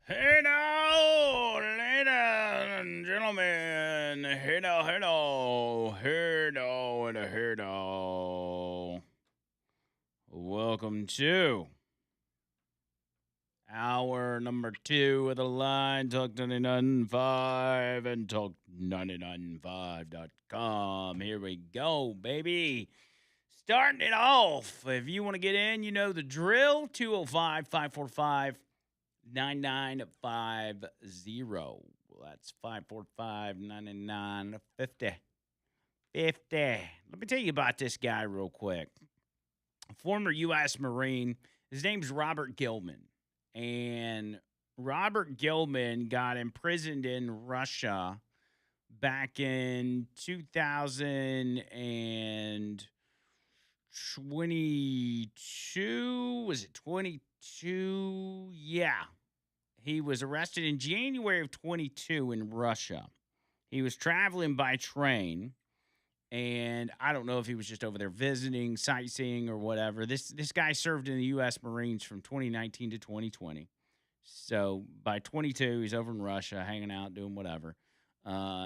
Hey now, ladies and gentlemen. Hey now, hey now, hey now, and a hey now. Welcome to hour number 2 of the line, Talk 995 and Talk995.com. Here we go, baby. Starting it off. If you want to get in, you know the drill. 205 545 9950. Well, that's 545 9950. 50. Let me tell you about this guy real quick. A former U.S. Marine. His name's Robert Gilman. And Robert Gilman got imprisoned in Russia back in 2022. Was it 22? Yeah. He was arrested in January of 22 in Russia. He was traveling by train, and I don't know if he was just over there visiting, sightseeing, or whatever. This guy served in the U.S. Marines from 2019 to 2020. So by 22, he's over in Russia, hanging out, doing whatever.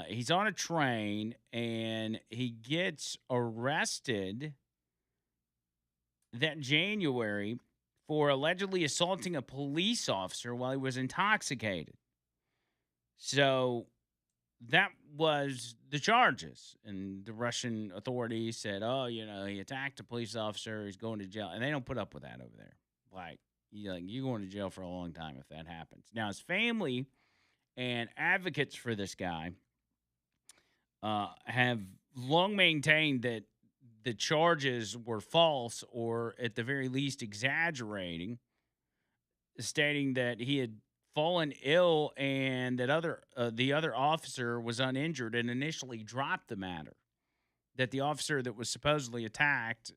He's on a train, and he gets arrested that January for allegedly assaulting a police officer while he was intoxicated. So that was the charges. And the Russian authorities said, oh, he attacked a police officer. He's going to jail. And they don't put up with that over there. You're going to jail for a long time if that happens. Now, his family and advocates for this guy have long maintained that the charges were false or at the very least exaggerating, stating that he had fallen ill and that the other officer was uninjured and initially dropped the matter. That the officer that was supposedly attacked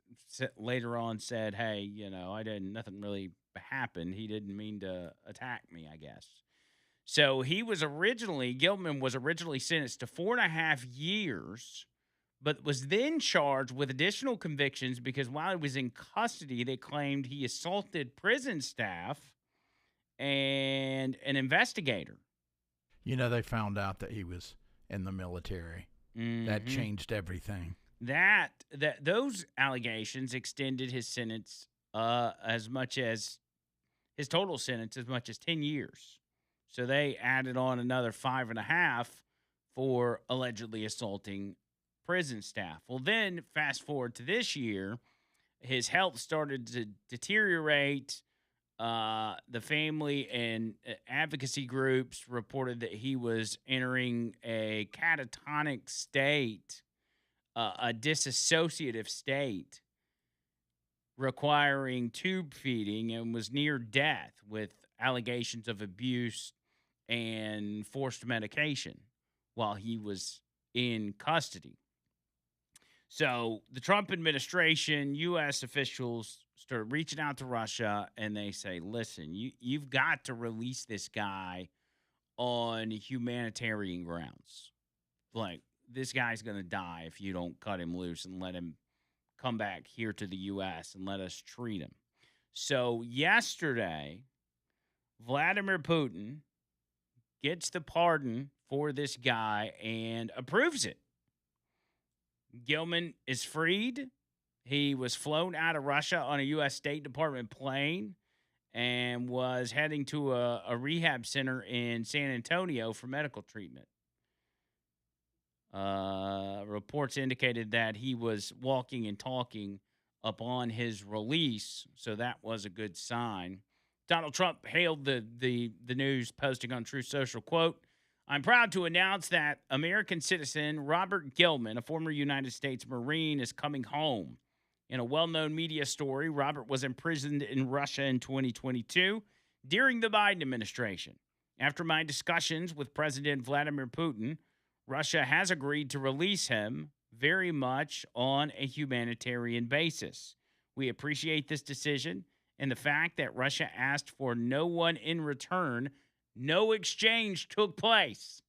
later on said, "Hey, nothing really happened. He didn't mean to attack me, I guess." So Gilman was originally sentenced to 4.5 years, but was then charged with additional convictions because while he was in custody, they claimed he assaulted prison staff and an investigator. They found out that he was in the military. That changed everything. Those allegations extended his sentence as much as his total sentence as much as 10 years. So they added on another 5.5 for allegedly assaulting prison staff. Well, then fast forward to this year, his health started to deteriorate. The family and advocacy groups reported that he was entering a catatonic state, a disassociative state, requiring tube feeding, and was near death with allegations of abuse and forced medication while he was in custody. So the Trump administration, U.S. officials started reaching out to Russia, and they say, listen, you've got to release this guy on humanitarian grounds. Like, this guy's going to die if you don't cut him loose and let him come back here to the U.S. and let us treat him. So yesterday, Vladimir Putin gets the pardon for this guy and approves it. Gilman is freed. He was flown out of Russia on a U.S. State Department plane and was heading to a rehab center in San Antonio for medical treatment. Reports indicated that he was walking and talking upon his release, so that was a good sign. Donald Trump hailed the news, posting on Truth Social, quote, I'm proud to announce that American citizen Robert Gilman, a former United States Marine, is coming home. In a well-known media story, Robert was imprisoned in Russia in 2022 during the Biden administration. After my discussions with President Vladimir Putin, Russia has agreed to release him very much on a humanitarian basis. We appreciate this decision and the fact that Russia asked for no one in return. No exchange took place.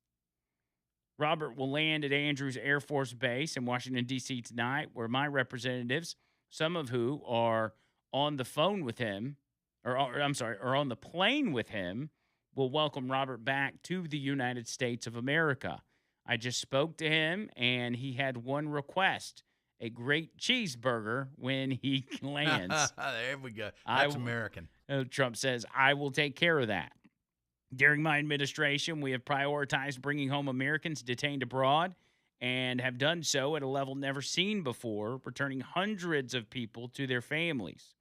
Robert will land at Andrews Air Force Base in Washington, D.C. tonight, where my representatives, some of who are on the phone with him, or I'm sorry, are on the plane with him, will welcome Robert back to the United States of America. I just spoke to him, and he had one request: a great cheeseburger when he lands. There we go. I That's w- American. Trump says, I will take care of that. During my administration, we have prioritized bringing home Americans detained abroad and have done so at a level never seen before, returning hundreds of people to their families.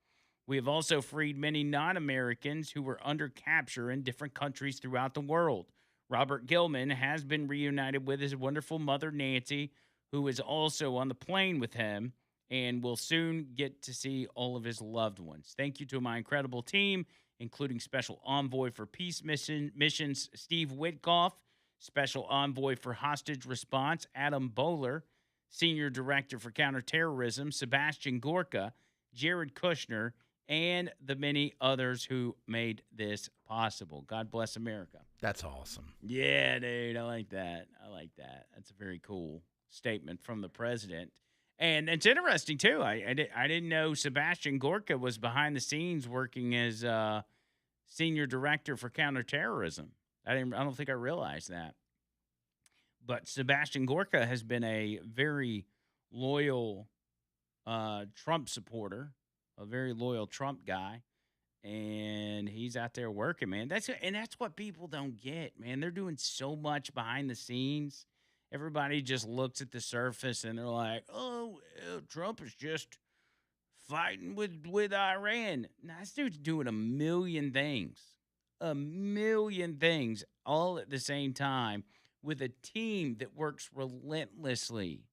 We have also freed many non Americans who were under capture in different countries throughout the world. Robert Gilman has been reunited with his wonderful mother, Nancy, who is also on the plane with him and will soon get to see all of his loved ones. Thank you to my incredible team, including Special Envoy for Peace Missions, Steve Witkoff, Special Envoy for Hostage Response, Adam Bowler, Senior Director for Counterterrorism, Sebastian Gorka, Jared Kushner, and the many others who made this possible. God bless America. That's awesome. Yeah, dude, I like that. That's a very cool statement from the president. And it's interesting, too. I didn't know Sebastian Gorka was behind the scenes working as Senior Director for Counterterrorism. I don't think I realized that. But Sebastian Gorka has been a very loyal Trump supporter, a very loyal Trump guy, and he's out there working, man. That's what people don't get, man. They're doing so much behind the scenes. Everybody just looks at the surface and they're like, "Oh, Trump is just fighting with Iran." Now, this dude's doing a million things, all at the same time with a team that works relentlessly.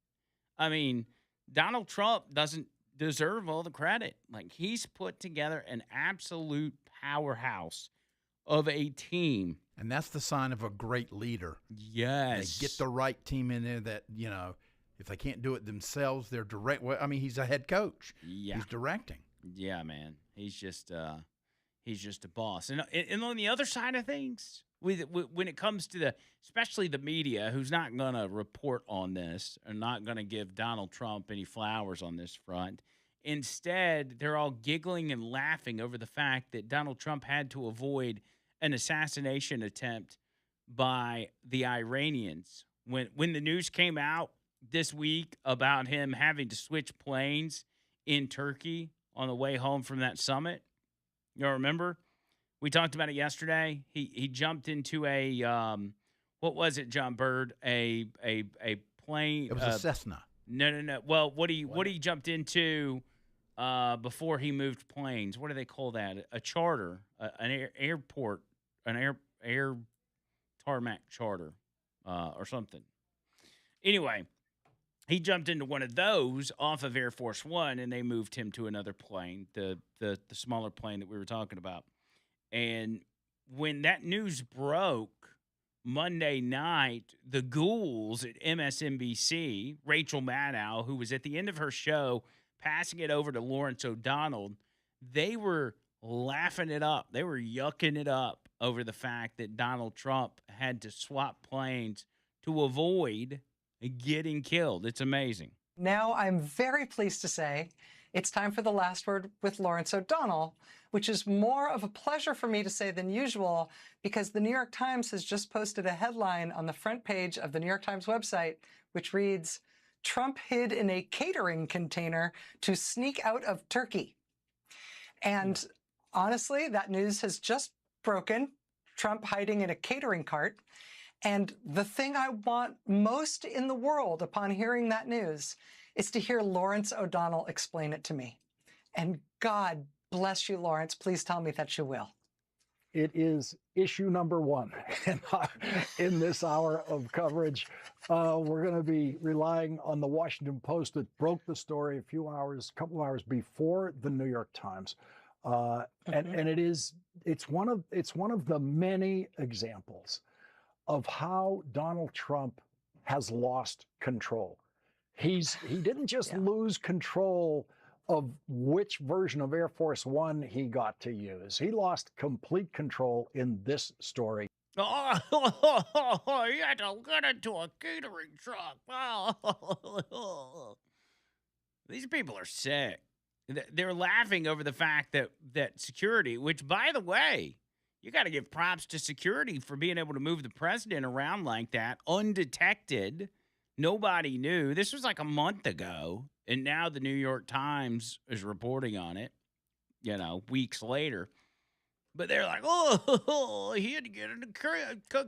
I mean, Donald Trump doesn't deserve all the credit. Like, he's put together an absolute powerhouse of a team. And that's the sign of a great leader. Yes. They get the right team in there that, if they can't do it themselves, they're direct. Well, I mean, he's a head coach. Yeah. He's directing. Yeah, man. He's just a boss. And on the other side of things, when it comes to especially the media, who's not going to report on this and not going to give Donald Trump any flowers on this front. Instead, they're all giggling and laughing over the fact that Donald Trump had to avoid an assassination attempt by the Iranians. When the news came out this week about him having to switch planes in Turkey on the way home from that summit, you remember? We talked about it yesterday. He jumped into a what was it, John Bird? A plane. It was a Cessna. No. Well, what he jumped into before he moved planes? What do they call that? A charter, an airport, an air tarmac charter, or something. Anyway, he jumped into one of those off of Air Force One, and they moved him to another plane, the smaller plane that we were talking about. And when that news broke Monday night, the ghouls at MSNBC, Rachel Maddow, who was at the end of her show passing it over to Lawrence O'Donnell, they were laughing it up. They were yucking it up over the fact that Donald Trump had to swap planes to avoid getting killed. It's amazing. Now I'm very pleased to say it's time for the last word with Lawrence O'Donnell, which is more of a pleasure for me to say than usual because the New York Times has just posted a headline on the front page of the New York Times website, which reads, "Trump hid in a catering container to sneak out of Turkey." And honestly, that news has just broken. Trump hiding in a catering cart. And the thing I want most in the world upon hearing that news is to hear Lawrence O'Donnell explain it to me. And God bless you, Lawrence. Please tell me that you will. It is issue number one in this hour of coverage. We're going to be relying on the Washington Post that broke the story a couple hours before the New York Times. And it's one of the many examples of how Donald Trump has lost control. He didn't just lose control of which version of Air Force One he got to use. He lost complete control in this story. Oh, you had to get into a catering truck. Oh. These people are sick. They're laughing over the fact that security, which, by the way, you got to give props to security for being able to move the president around like that, undetected. Nobody knew. This was like a month ago, and now the New York Times is reporting on it, weeks later. But they're like, oh, he had to get in a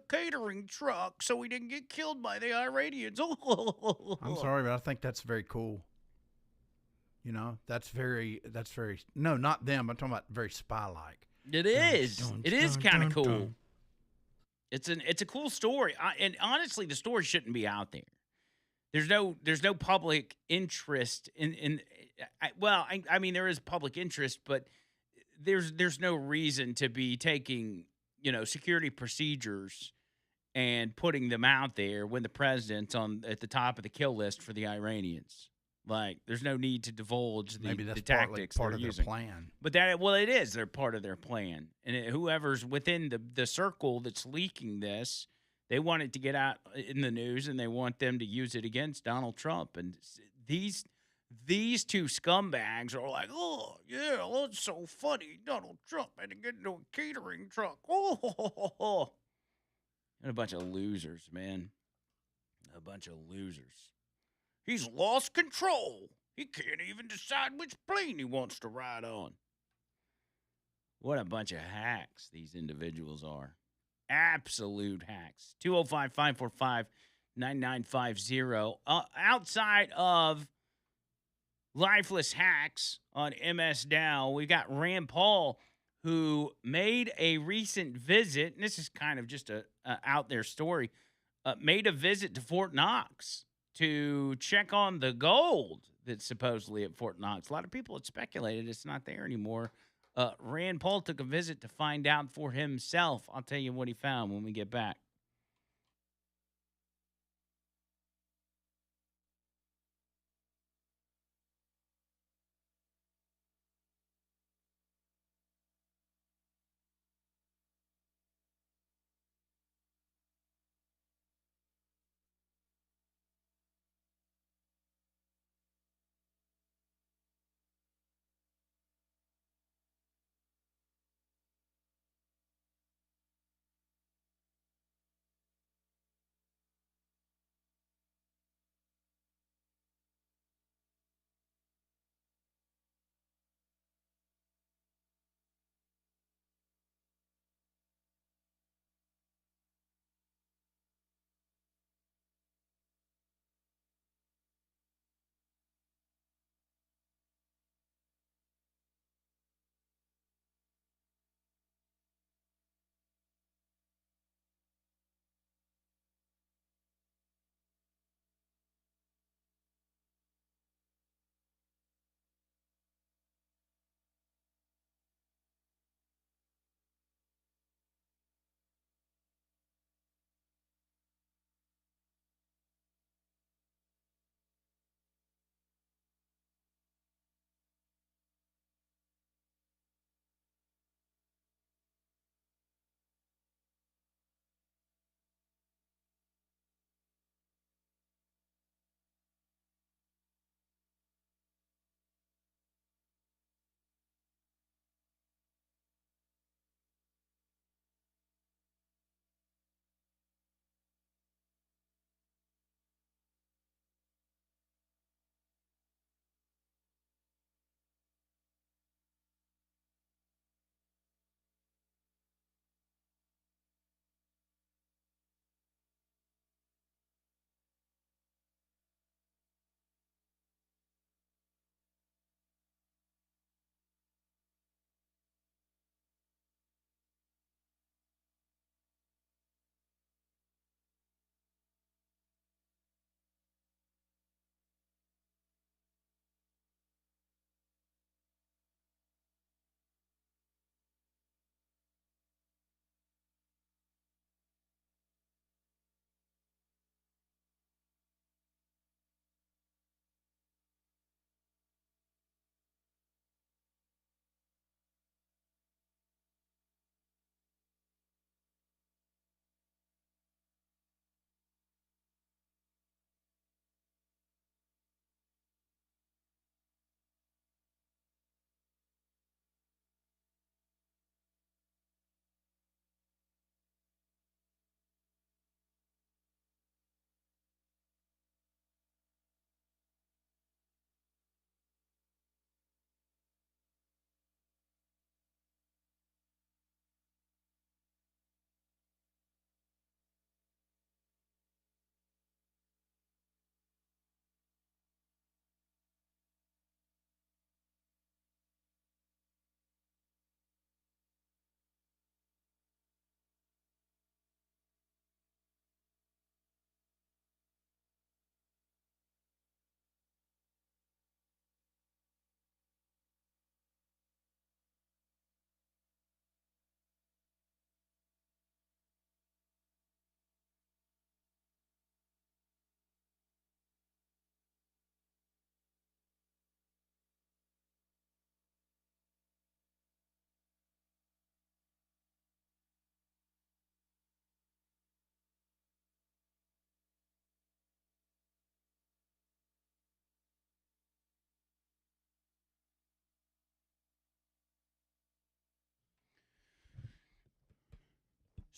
catering truck so he didn't get killed by the Iranians. I'm sorry, but I think that's very cool. That's very, no, not them. I'm talking about very spy-like. It is. It is kind of cool. It's a cool story. And honestly, the story shouldn't be out there. There's no public interest I mean, there is public interest, but there's no reason to be taking, security procedures and putting them out there when the president's at the top of the kill list for the Iranians. Like, there's no need to divulge the tactics part they're of using. Their plan. But it is. They're part of their plan. And whoever's within the circle that's leaking this, they want it to get out in the news, and they want them to use it against Donald Trump. And these two scumbags are like, oh, yeah, that's so funny. Donald Trump had to get into a catering truck. Oh, and a bunch of losers, man. A bunch of losers. He's lost control. He can't even decide which plane he wants to ride on. What a bunch of hacks these individuals are. Absolute hacks. 205-545-9950. Outside of lifeless hacks on MS Dow, we got Rand Paul, who made a recent visit, and this is kind of just a out there story, made a visit to Fort Knox to check on the gold that's supposedly at Fort Knox. A lot of people had speculated it's not there anymore. Rand Paul took a visit to find out for himself. I'll tell you what he found when we get back.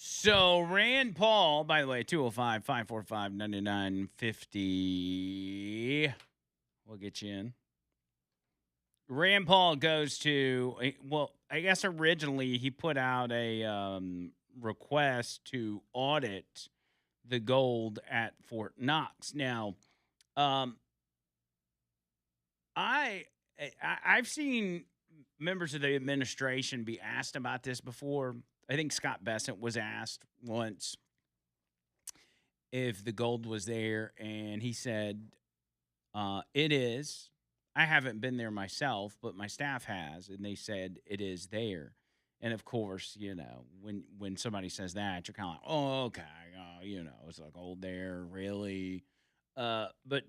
So Rand Paul, by the way, 205-545-9950. We'll get you in. Rand Paul goes to, well, I guess originally he put out a request to audit the gold at Fort Knox. Now, um, I've seen members of the administration be asked about this before. I think Scott Bessent was asked once if the gold was there, and he said, it is. I haven't been there myself, but my staff has, and they said it is there. And of course, when somebody says that, you're kind of like, oh, okay, it's like gold there, really. But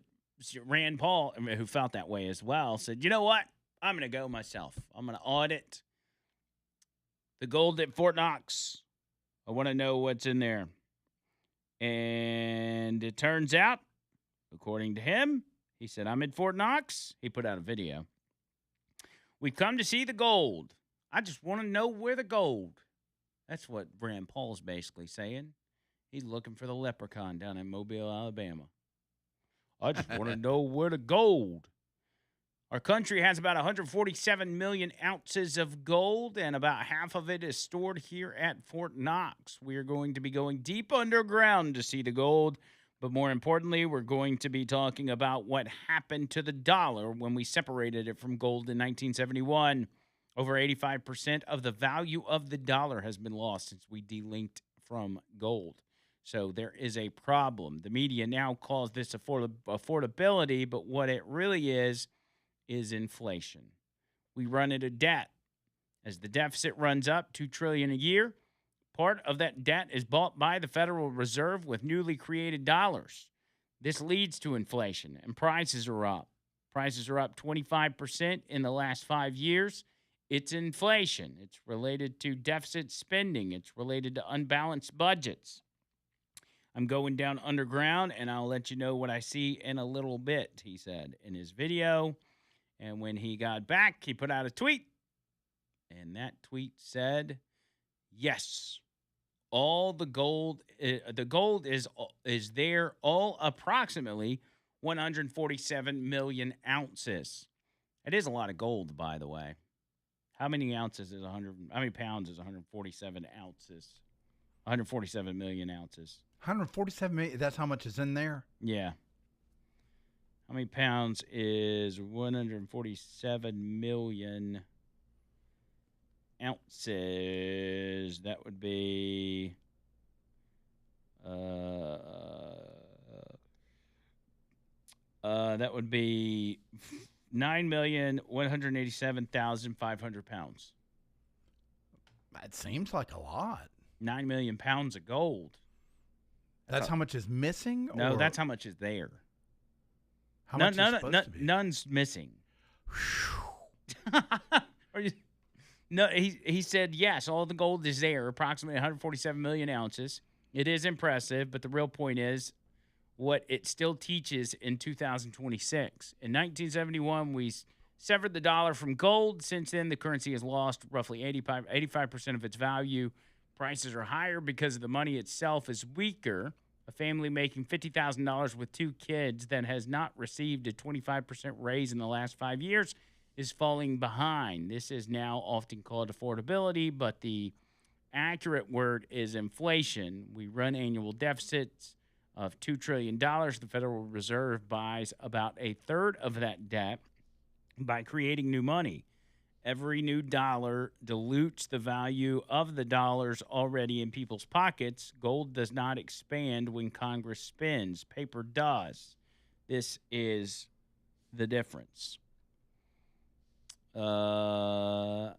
Rand Paul, who felt that way as well, said, you know what? I'm going to go myself. I'm going to audit the gold at Fort Knox. I want to know what's in there. And it turns out, according to him, he said, I'm in Fort Knox. He put out a video. We come to see the gold. I just want to know where the gold. That's what Rand Paul's basically saying. He's looking for the leprechaun down in Mobile, Alabama. I just want to know where the gold. Our country has about 147 million ounces of gold, and about half of it is stored here at Fort Knox. We are going to be going deep underground to see the gold, but more importantly, we're going to be talking about what happened to the dollar when we separated it from gold in 1971. Over 85% of the value of the dollar has been lost since we delinked from gold. So there is a problem. The media now calls this affordability, but what it really is inflation. We run into debt. As the deficit runs up $2 trillion a year, part of that debt is bought by the Federal Reserve with newly created dollars. This leads to inflation, and prices are up. Prices are up 25% in the last 5 years. It's inflation. It's related to deficit spending. It's related to unbalanced budgets. I'm going down underground, and I'll let you know what I see in a little bit, he said in his video. And when he got back, he put out a tweet. And that tweet said, yes, all the gold is there, all approximately 147 million ounces. It is a lot of gold, by the way. How many pounds is 147 ounces? 147 million ounces. 147 million, that's how much is in there? Yeah. How many pounds is 147 million ounces? That would be that would be 9,187,500 pounds. That seems like a lot. 9 million pounds of gold. That's how much is missing? No, that's how much is there. How much is supposed to be? None's missing. No, he said, yes, all the gold is there, approximately 147 million ounces. It is impressive, but the real point is what it still teaches in 2026. In 1971, we severed the dollar from gold. Since then, the currency has lost roughly 85% of its value. Prices are higher because the money itself is weaker. A family making $50,000 with 2 kids that has not received a 25% raise in the last 5 years is falling behind. This is now often called affordability, but the accurate word is inflation. We run annual deficits of $2 trillion. The Federal Reserve buys about a third of that debt by creating new money. Every new dollar dilutes the value of the dollars already in people's pockets. Gold does not expand when Congress spends. Paper does. This is the difference. Can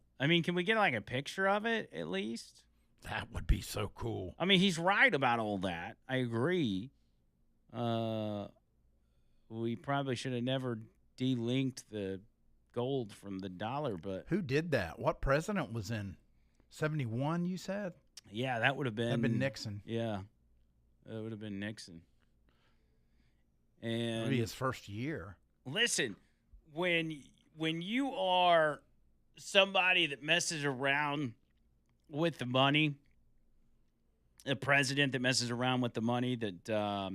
we get like a picture of it at least? That would be so cool. I mean, he's right about all that. I agree. We probably should have never delinked the gold from the dollar, but who did that? What president was in 71, you said? Yeah, that would have been Nixon. Yeah, that would have been Nixon. And maybe his first year. Listen, when you are somebody that messes around with the money, a president that messes around with the money that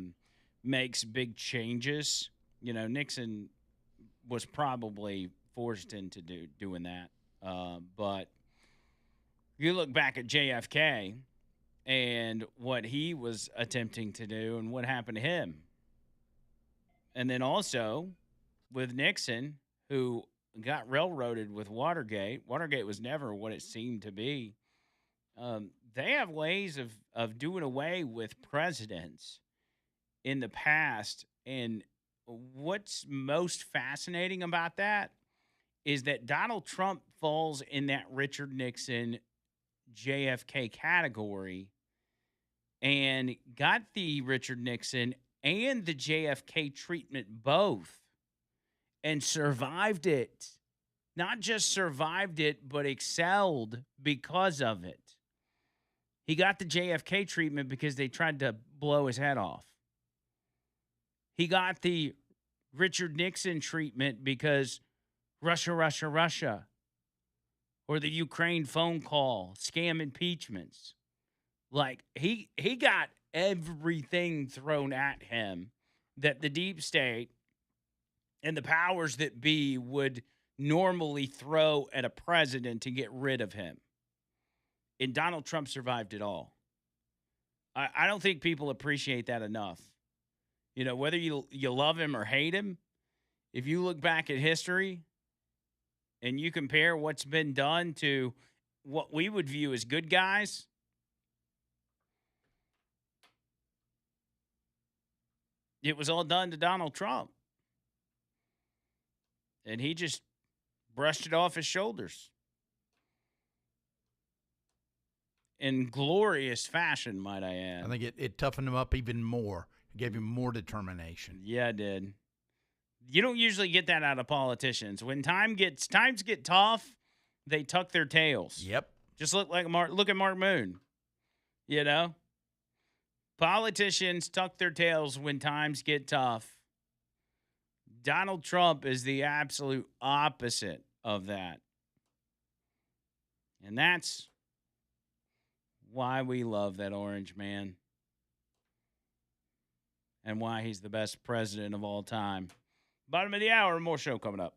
makes big changes. Nixon was probably forced into doing that. But you look back at JFK and what he was attempting to do and what happened to him. And then also with Nixon, who got railroaded with Watergate. Watergate was never what it seemed to be. They have ways of doing away with presidents in the past. And what's most fascinating about that is that Donald Trump falls in that Richard Nixon JFK category and got the Richard Nixon and the JFK treatment both and survived it. Not just survived it, but excelled because of it. He got the JFK treatment because they tried to blow his head off. He got the Richard Nixon treatment because Russia, Russia, Russia, or the Ukraine phone call, scam impeachments. Like, he got everything thrown at him that the deep state and the powers that be would normally throw at a president to get rid of him. And Donald Trump survived it all. I don't think people appreciate that enough. Whether you love him or hate him, if you look back at history and you compare what's been done to what we would view as good guys, it was all done to Donald Trump. And he just brushed it off his shoulders. In glorious fashion, might I add. I think it toughened him up even more. It gave him more determination. Yeah, it did. You don't usually get that out of politicians. When times get tough, they tuck their tails. Yep. Just look at Mark Moon. Politicians tuck their tails when times get tough. Donald Trump is the absolute opposite of that. And that's why we love that orange man. And why he's the best president of all time. Bottom of the hour, more show coming up.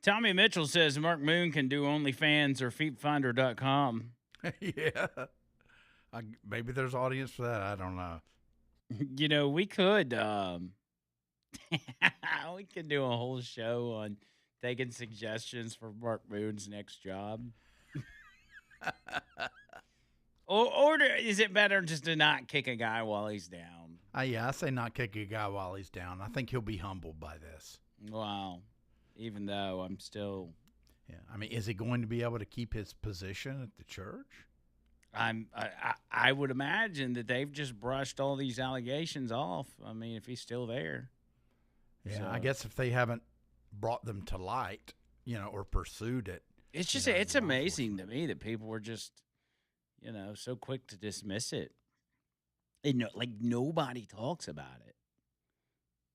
Tommy Mitchell says Mark Moon can do OnlyFans or FeetFinder.com. Yeah. Maybe there's audience for that. I don't know. We could we could do a whole show on taking suggestions for Mark Moon's next job. or is it better just to not kick a guy while he's down? Yeah, I say not kick a guy while he's down. I think he'll be humbled by this. Wow. Even though I'm still... Yeah, I mean, is he going to be able to keep his position at the church? I would imagine that they've just brushed all these allegations off. I mean, if he's still there. Yeah, So, I guess if they haven't brought them to light, or pursued it. It's just, it's amazing to me that people were just, so quick to dismiss it. And nobody talks about it.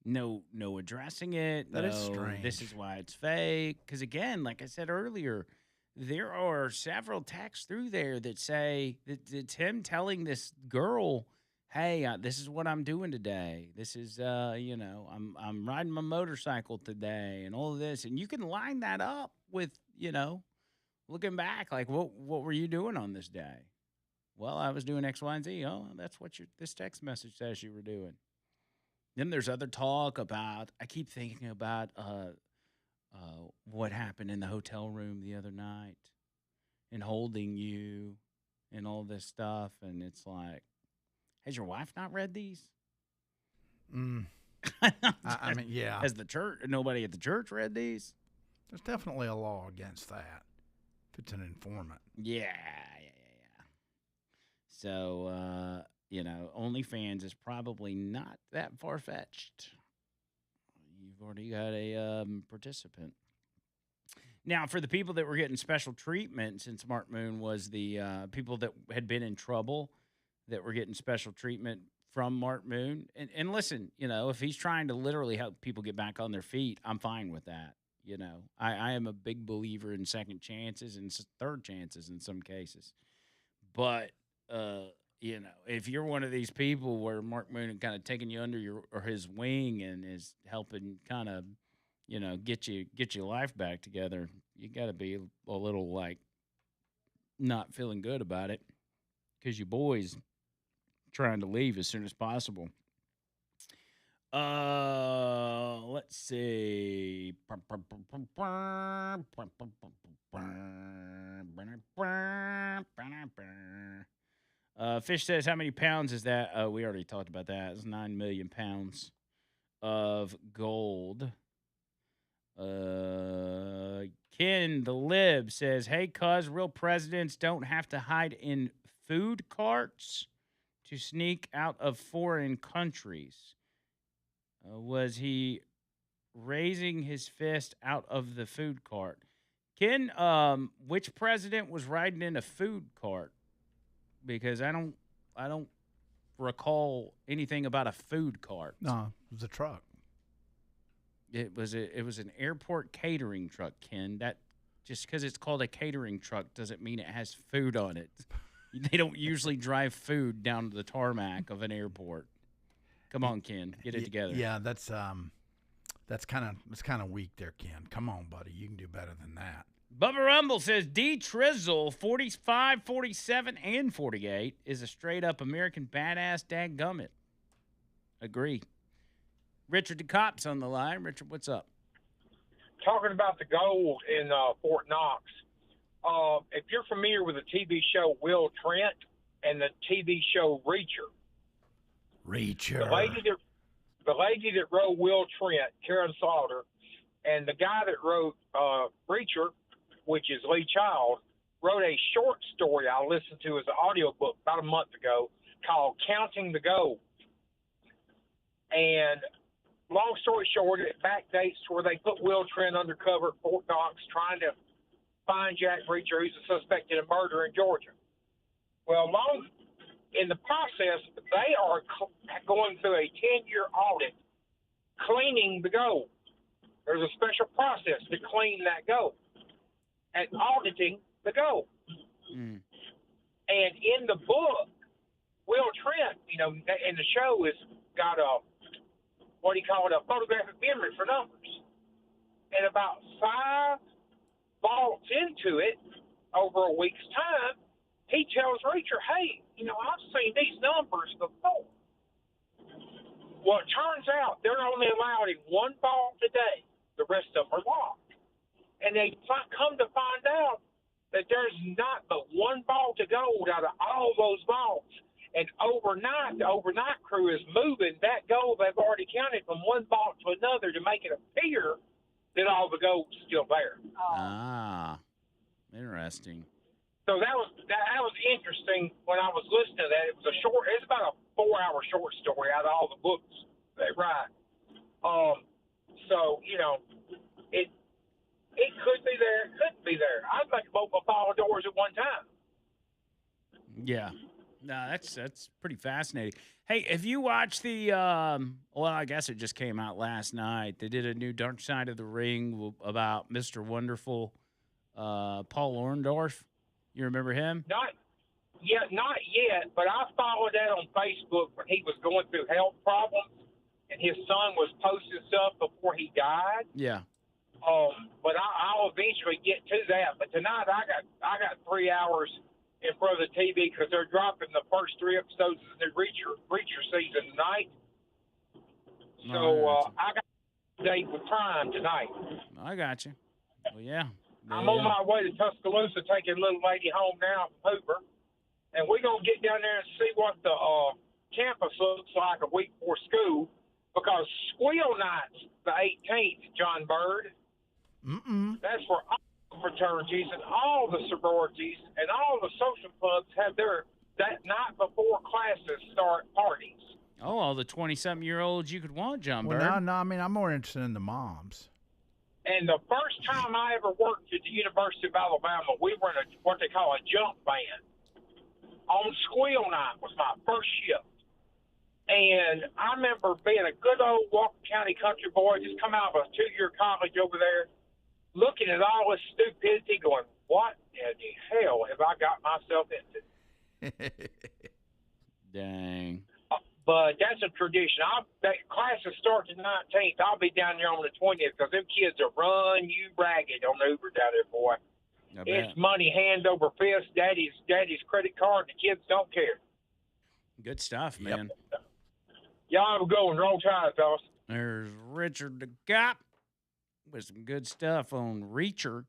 No addressing it. That is strange. This is why it's fake. Because again, like I said earlier, there are several texts through there that say that it's him telling this girl, "Hey, this is what I'm doing today. This is, I'm riding my motorcycle today, and all of this." And you can line that up with, looking back, like, what were you doing on this day? Well, I was doing X, Y, and Z. Oh, that's what this text message says you were doing. Then there's other talk about, I keep thinking about what happened in the hotel room the other night and holding you and all this stuff. And it's like, has your wife not read these? I mean, yeah. Has nobody at the church read these? There's definitely a law against that if it's an informant. Yeah. So, OnlyFans is probably not that far-fetched. You've already got a participant. Now, for the people that were getting special treatment, since Mark Moon was the people that had been in trouble that were getting special treatment from Mark Moon, and listen, if he's trying to literally help people get back on their feet, I'm fine with that. I am a big believer in second chances and third chances in some cases. But if you're one of these people where Mark Moon is kind of taking you under his wing and is helping kind of, get your life back together, you got to be a little like not feeling good about it because your boy's trying to leave as soon as possible. Let's see. Fish says, how many pounds is that? We already talked about that. It's 9 million pounds of gold. Ken the Lib says, hey, cuz real presidents don't have to hide in food carts to sneak out of foreign countries. Was he raising his fist out of the food cart? Ken, which president was riding in a food cart? Because I don't recall anything about a food cart. No, it was a truck. It was an airport catering truck, Ken. That just because it's called a catering truck doesn't mean it has food on it. They don't usually drive food down to the tarmac of an airport. Come on, Ken, get it together. Yeah, that's kind of weak there, Ken. Come on, buddy, you can do better than that. Bubba Rumble says D Trizzle 45, 47, and 48 is a straight up American badass dadgummit. Agree. Richard DeCopp's on the line. Richard, what's up? Talking about the gold in Fort Knox. If you're familiar with the TV show Will Trent and the TV show Reacher. The lady that wrote Will Trent, Karen Slaughter, and the guy that wrote Reacher, which is Lee Child, wrote a short story I listened to as an audiobook about a month ago called Counting the Gold. And long story short, it backdates to where they put Will Trent undercover at Fort Knox trying to find Jack Reacher, who's a suspect in a murder in Georgia. Well, in the process, they are going through a 10-year audit cleaning the gold. There's a special process to clean that gold and auditing the gold. Mm. And in the book, Will Trent, in the show has got a photographic memory for numbers. And about 5 vaults into it, over a week's time, he tells Reacher, hey, I've seen these numbers before. Well, it turns out they're only allowed in 1 vault a day. The rest of them are locked. And they come to find out that there's not but 1 vault of gold out of all those vaults. And overnight, the overnight crew is moving that gold they've already counted from 1 vault to another to make it appear that all the gold's still there. Ah, interesting. So that was interesting when I was listening to that. It's about a 4-hour short story out of all the books they write. So it could be there, it couldn't be there. I'd make them open all the doors at one time. Yeah. No, that's pretty fascinating. Hey, have you watched the well, I guess it just came out last night. They did a new Dark Side of the Ring about Mr. Wonderful, Paul Orndorff. You remember him? Not yet, but I followed that on Facebook when he was going through health problems and his son was posting stuff before he died. Yeah. But I'll eventually get to that. But tonight I got 3 hours in front of the TV because they're dropping the first 3 episodes of the Reacher season tonight. So I got a date with Prime tonight. I got you. Well, yeah. I'm on my way to Tuscaloosa taking little lady home now from Hoover. And we're going to get down there and see what the campus looks like a week before school because Squeal Night's the 18th, John Bird. That's where all the fraternities and all the sororities and all the social clubs have their that night before classes start parties. Oh, all the 20-something-year-olds you could want, John Bird. No, I mean, I'm more interested in the moms. And the first time I ever worked at the University of Alabama, we were in what they call a jump band. On Squeal Night was my first shift. And I remember being a good old Walker County country boy, just come out of a 2-year college over there, looking at all this stupidity, going, what in the hell have I got myself into? Dang. But that's a tradition. That classes start the 19th. I'll be down there on the 20th because them kids will run you ragged on Uber down there, boy. It's money hand over fist, daddy's credit card. The kids don't care. Good stuff, man. Yep. Y'all have a good one. Roll Tide, fellas. There's Richard the Cop with some good stuff on Reacher.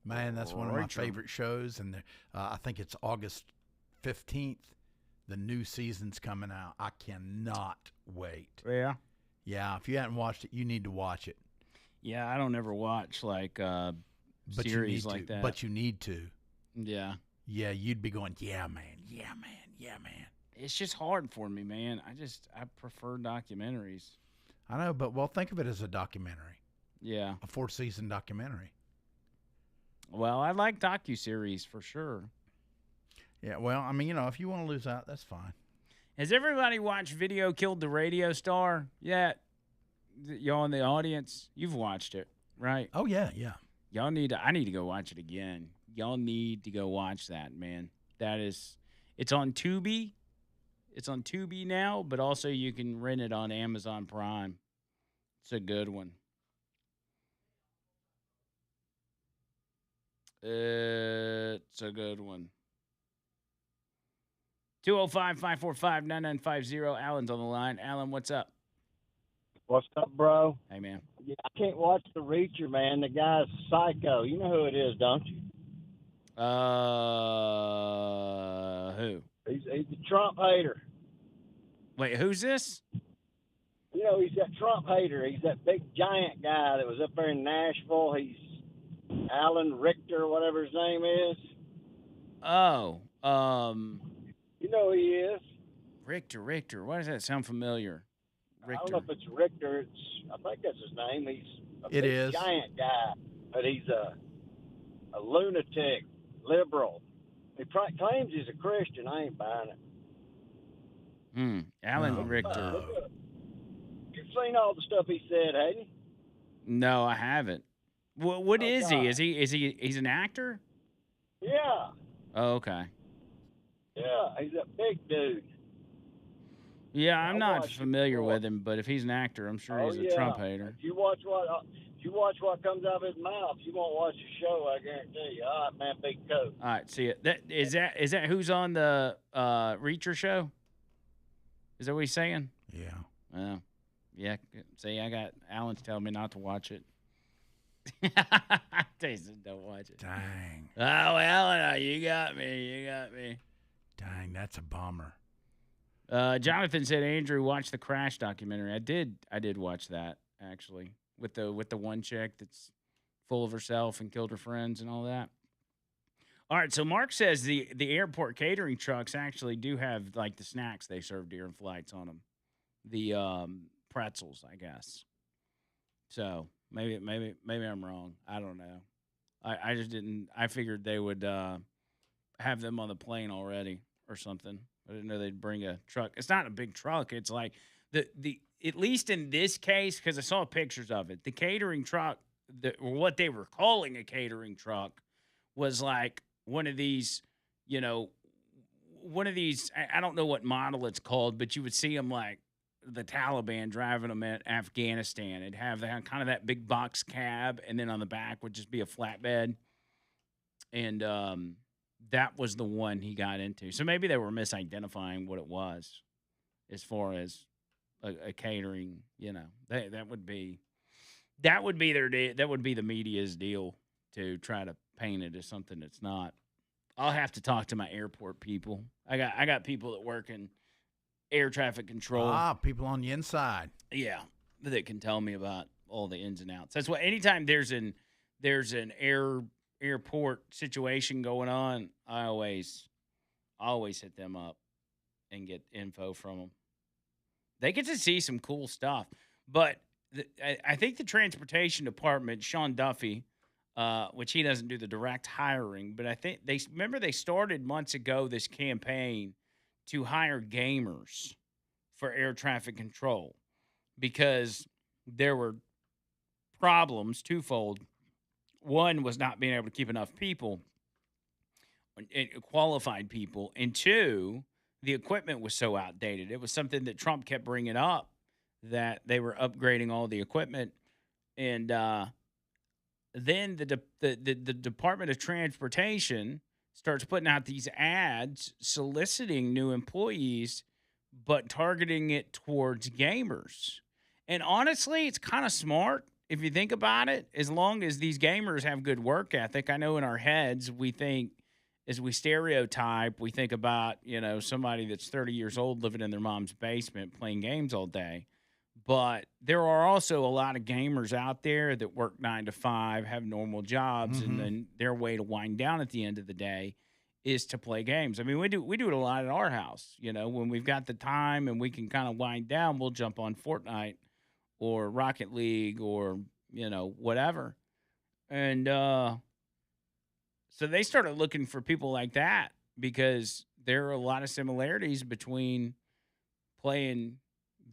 Man, that's one of my favorite shows, and I think it's August 15th. The new season's coming out. I cannot wait. Yeah? Yeah, if you haven't watched it, you need to watch it. Yeah, I don't ever watch, like, series like that. But you need to. Yeah. Yeah, you'd be going, yeah, man, yeah, man, yeah, man. It's just hard for me, man. I prefer documentaries. I know, but, well, think of it as a documentary. Yeah. A 4-season documentary. Well, I like docuseries for sure. Yeah, well, I mean, if you want to lose out, that's fine. Has everybody watched Video Killed the Radio Star yet? Y'all in the audience, you've watched it, right? Oh, yeah. I need to go watch it again. Y'all need to go watch that, man. It's on Tubi. It's on Tubi now, but also you can rent it on Amazon Prime. It's a good one. It's a good one. 205-545-9950. Alan's on the line. Alan, what's up? What's up, bro? Hey, man. Yeah, I can't watch The Reacher, man. The guy's psycho. You know who it is, don't you? Who? He's a Trump hater. Wait, who's this? He's that Trump hater. He's that big giant guy that was up there in Nashville. He's Alan Richter, whatever his name is. Oh, you know who he is? Richter. Why does that sound familiar? Richter. I don't know if it's Richter. I think that's his name. He's a big giant guy, but he's a lunatic, liberal. He claims he's a Christian. I ain't buying it. Alan Richter. You've seen all the stuff he said, haven't you? No, I haven't. What is he? He's an actor? Yeah. Oh, okay. Yeah, he's a big dude. Yeah, I'm not familiar with him, but if he's an actor, I'm sure he's a Trump hater. If you watch You watch what comes out of his mouth. You won't watch the show, I guarantee you. All right, man, big coat. All right, see it. Is that who's on the Reacher show? Is that what he's saying? Yeah. Yeah. See, I got Alan's telling me not to watch it. Jason, don't watch it. Dang. Oh, Alan, you got me. Dang, that's a bummer. Jonathan said Andrew watched the Crash documentary. I did watch that actually with the one chick that's full of herself and killed her friends and all that. All right, so Mark says the airport catering trucks actually do have like the snacks they serve during flights on them, the pretzels, I guess. So maybe I'm wrong. I don't know. I just didn't. I figured they would have them on the plane already or something. I didn't know they'd bring a truck. It's not a big truck. It's like the at least in this case, because I saw pictures of it, the catering truck, or what they were calling a catering truck, was like one of these, I don't know what model it's called, but you would see them like the Taliban driving them at Afghanistan. It'd have that kind of that big box cab, and then on the back would just be a flatbed. And that was the one he got into. So maybe they were misidentifying what it was as far as a catering, that would be the media's deal to try to paint it as something it's not. I'll have to talk to my airport people. I got people that work in air traffic control. People on the inside. Yeah, that can tell me about all the ins and outs. That's why anytime there's an airport situation going on, I always hit them up and get info from them. They get to see some cool stuff. But I think the transportation department, Sean Duffy, which he doesn't do the direct hiring, but I think they started months ago this campaign to hire gamers for air traffic control because there were problems twofold. One was not being able to keep enough people, qualified people, and two, the equipment was so outdated. It was something that Trump kept bringing up, that they were upgrading all the equipment, and then the Department of Transportation starts putting out these ads soliciting new employees, but targeting it towards gamers. And honestly, it's kind of smart if you think about it, as long as these gamers have good work ethic. I know in our heads we think, as we stereotype, we think about, somebody that's 30 years old living in their mom's basement playing games all day. But there are also a lot of gamers out there that work 9 to 5, have normal jobs, and then their way to wind down at the end of the day is to play games. I mean, we do it a lot at our house. When we've got the time and we can kind of wind down, we'll jump on Fortnite or Rocket League or, whatever. And so they started looking for people like that because there are a lot of similarities between playing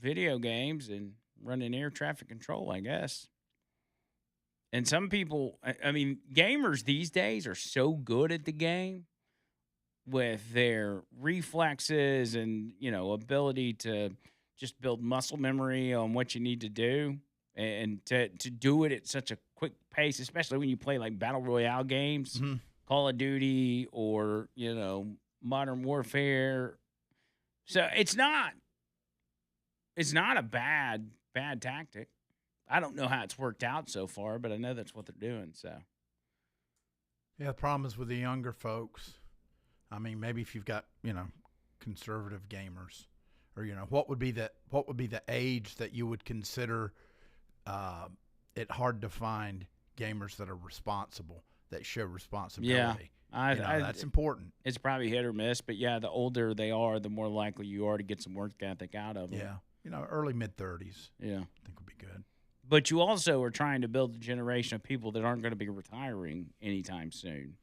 video games and running air traffic control, I guess. And some people, I mean, gamers these days are so good at the game with their reflexes and, ability to just build muscle memory on what you need to do and to do it at such a quick pace, especially when you play like battle royale games, Call of Duty or, Modern Warfare. So it's not a bad tactic. I don't know how it's worked out so far, but I know that's what they're doing. So, yeah, the problem is with the younger folks. I mean, maybe if you've got conservative gamers, or what would be the age that you would consider it hard to find gamers that are responsible, that show responsibility. Yeah, that's important. It's probably hit or miss, but yeah, the older they are, the more likely you are to get some work ethic out of them. Yeah. Early mid-30s. Yeah. I think would be good. But you also are trying to build a generation of people that aren't going to be retiring anytime soon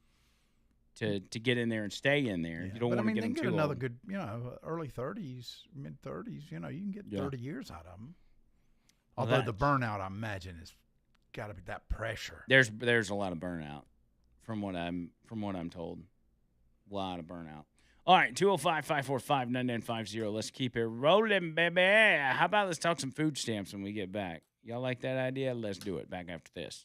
to get in there and stay in there. Yeah. You don't want to get them too old. Another good, early 30s, mid-30s, you can get 30 years out of them. Although the burnout, I imagine, has got to be that pressure. There's a lot of burnout from what I'm told. A lot of burnout. All right, 205-545-9950. Let's keep it rolling, baby. How about let's talk some food stamps when we get back? Y'all like that idea? Let's do it. Back after this.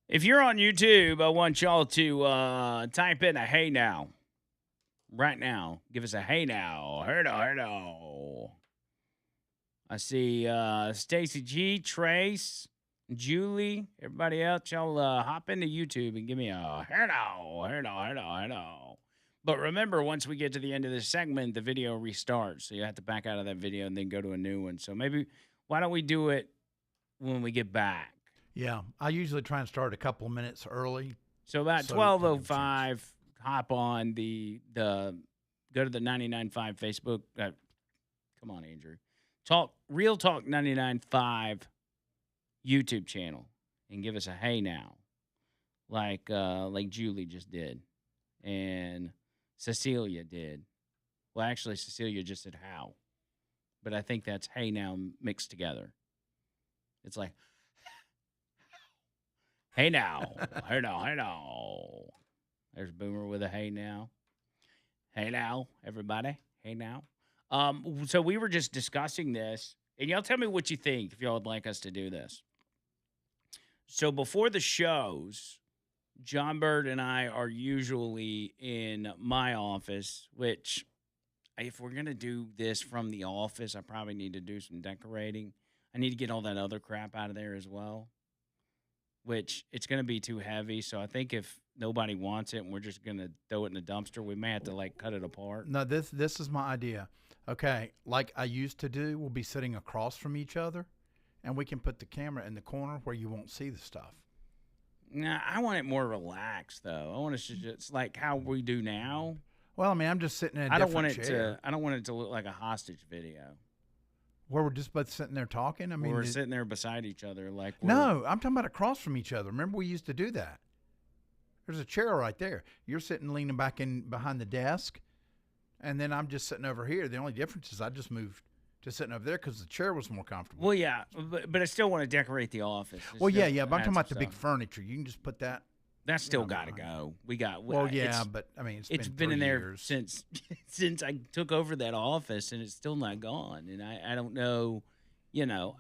If you're on YouTube, I want y'all to type in a hey now. Right now. Give us a hey now. Herdo. I see Stacy G, Trace, Julie, everybody else. Y'all hop into YouTube and give me a herdo. But remember, once we get to the end of this segment, the video restarts. So you have to back out of that video and then go to a new one. So maybe, why don't we do it when we get back? Yeah, I usually try and start a couple of minutes early. So about 12:05, hop on go to the 99.5 Facebook. Come on, Andrew. Real Talk 99.5 YouTube channel and give us a hey now, like Julie just did, and Cecilia did. Well, actually, Cecilia just said how, but I think that's hey now mixed together. It's like hey now, hey now. There's Boomer with a hey now. Hey now, everybody. Hey now. So we were just discussing this, and y'all tell me what you think if y'all would like us to do this. So before the shows, John Bird and I are usually in my office, which if we're going to do this from the office, I probably need to do some decorating. I need to get all that other crap out of there as well, which it's going to be too heavy. So I think if nobody wants it and we're just going to throw it in the dumpster, we may have to like cut it apart. No, this is my idea. Okay, like I used to do, we'll be sitting across from each other, and we can put the camera in the corner where you won't see the stuff. Nah, I want it more relaxed though. I want it to just like how we do now. Well, I mean, I'm just sitting in a I don't different want it chair. to. I don't want it to look like a hostage video Where we're just both sitting there talking. I mean, we're sitting there beside each other. Like no, I'm talking about across from each other. Remember, we used to do that. There's a chair right there. You're sitting leaning back in behind the desk, and then I'm just sitting over here. The only difference is I just moved to sitting over there because the chair was more comfortable. Well, yeah, but I still want to decorate the office. Well, yeah, but I'm talking about the big furniture. You can just put that. That's still got to go. We got. Well, yeah, but I mean, it's been in there since I took over that office, and it's still not gone. And I don't know,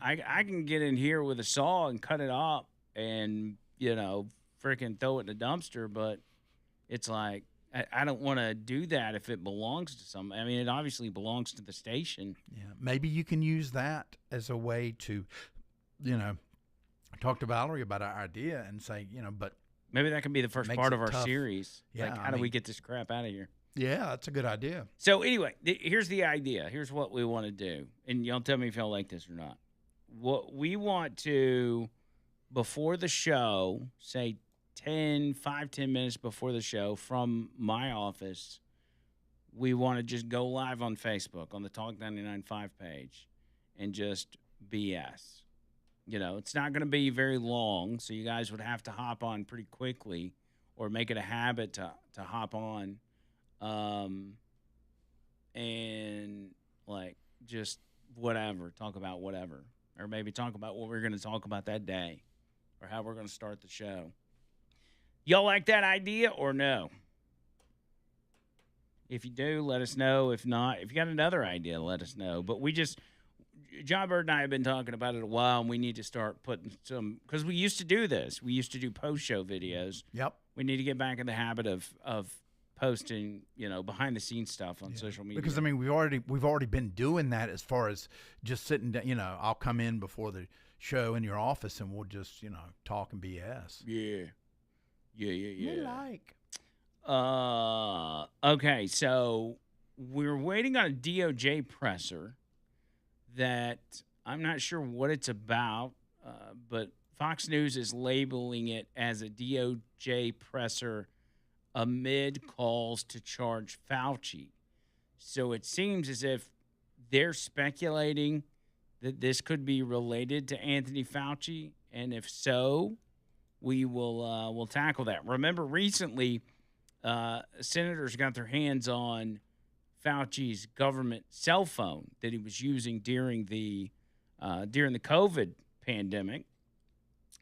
I can get in here with a saw and cut it up, and freaking throw it in the dumpster. But it's like I don't want to do that if it belongs to somebody. I mean, it obviously belongs to the station. Yeah, maybe you can use that as a way to, talk to Valerie about our idea and say, but. Maybe that can be the first part of our series. Yeah, like, how do we get this crap out of here? Yeah, that's a good idea. So anyway, here's the idea. Here's what we want to do. And y'all tell me if y'all like this or not. What we want to, before the show, say 10 minutes before the show from my office, we want to just go live on Facebook on the Talk 99.5 page and just BS. It's not going to be very long, so you guys would have to hop on pretty quickly or make it a habit to hop on and, like, just whatever, talk about whatever. Or maybe talk about what we're going to talk about that day or how we're going to start the show. Y'all like that idea or no? If you do, let us know. If not, if you got another idea, let us know. But John Bird and I have been talking about it a while, and we need to start putting some, because we used to do this. We used to do post-show videos. Yep. We need to get back in the habit of posting, behind the scenes stuff on social media. Because I mean, we've already been doing that as far as just sitting down. I'll come in before the show in your office, and we'll just talk and BS. Yeah. We like. Okay, so we're waiting on a DOJ presser that I'm not sure what it's about, but Fox News is labeling it as a DOJ presser amid calls to charge Fauci. So it seems as if they're speculating that this could be related to Anthony Fauci, and if so, we'll tackle that. Remember, recently, senators got their hands on Fauci's government cell phone that he was using during the COVID pandemic,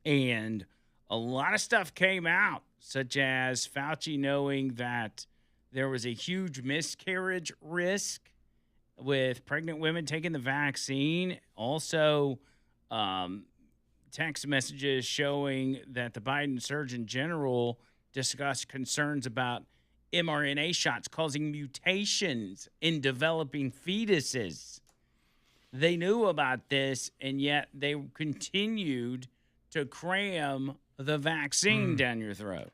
and a lot of stuff came out, such as Fauci knowing that there was a huge miscarriage risk with pregnant women taking the vaccine. Also, text messages showing that the Biden Surgeon General discussed concerns about mRNA shots causing mutations in developing fetuses. They knew about this, and yet they continued to cram the vaccine down your throat.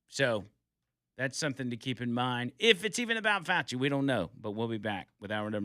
So that's something to keep in mind. If it's even about Fauci, we don't know. But we'll be back with our number